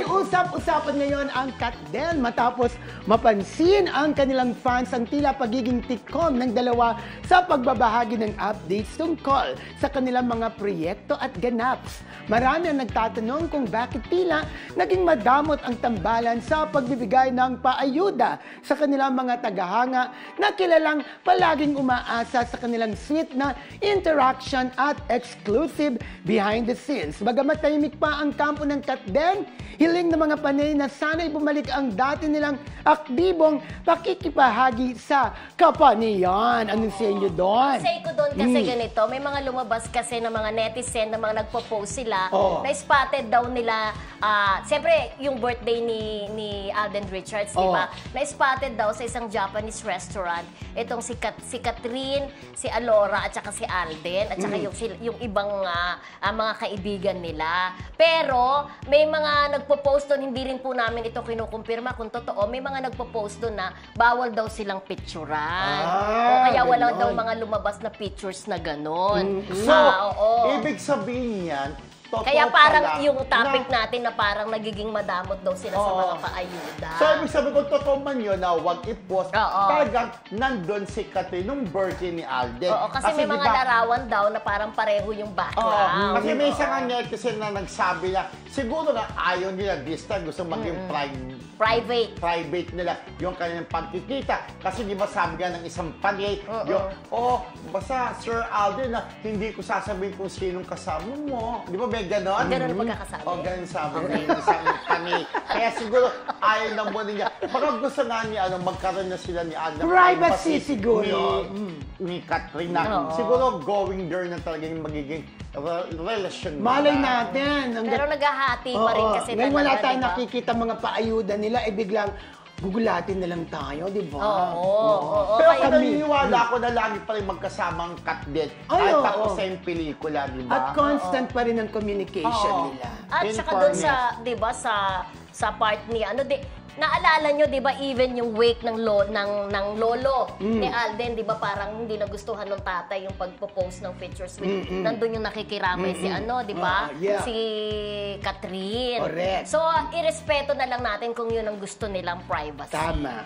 usap-usapan ngayon ang Katden matapos mapansin ang kanilang fans ang tila pagiging tikom ng dalawa sa pagbabahagi ng updates tungkol sa kanilang mga proyekto at ganaps. Marami ang nagtatanong kung bakit tila naging madamot ang tambalan sa pagbibigay ng paayuda sa kanilang mga tagahanga na kilalang palaging umaasa sa kanilang sweet na interaction at exclusive behind the scenes. Bagamat tahimik pa ang kampo ng Katden, hiling ng mga panay na sana'y bumalik ang dati nilang aktibong pakikipahagi sa kapanian. Anong sa inyo doon? Say ko doon kasi ganito, may mga lumabas kasi ng mga netizen na mga nagpo-post sila, na spotted daw nila, siyempre yung birthday ni Alden Richards, di ba? Na spotted daw sa isang Japanese restaurant, itong si Catherine, si Alora, at saka si Alden, at saka yung ibang mga kaibigan nila. Pero may mga nagpo-post doon, hindi rin po namin ito kinukumpirma kung totoo, may mga nagpo-post doon na bawal daw silang picturean. O kaya wala daw mga lumabas na pictures na gano'n. So, ibig sabihin yan, kaya parang yung topic natin na parang nagiging madamot daw sila sa mga paayuda. So, ibig sabihin kung totoo man yun na huwag i-post, talagang nandun si Catherine nung birthday ni Alden. Oo, kasi may mga larawan daw na parang pareho yung background. Kasi may isang netizen na nagsabi na siguro na ayaw nila this time, gusto maging private nila yung kanilang pagkikita. Kasi di ba sabi nga ng isang panay, basta Sir Alden na hindi ko sasabihin kung sinong kasama mo. Di ba may ganon? Ganon ang pagkakasabi. Ganon sabi ng isang panay. Kaya siguro ayaw na muna niya. Baka gusto nga niya magkaroon na sila ni Alden. Privacy siguro. Ni Catherine na siguro going there na talaga yung magiging relasyon. Malay natin. Pero naghahati pa rin kasi talaga. Wala tayong nakikita mga paayuda nila, biglang gugulatin na lang tayo, di ba? Pero kung naniniwala ako na lagi pa rin magkasama ang Katden kahit tapos sa yung pelikula, di ba? At constant pa rin ang communication nila. At saka doon sa, di ba, sa part ni, naalala nyo, di ba, even yung wake ng lolo ni Alden, di ba, parang hindi nagustuhan ng tatay yung pagpo-post ng pictures with, nandun yung nakikiramay si di ba? Si Catherine. Correct. So, irespeto na lang natin kung yun ang gusto nilang privacy. Tama.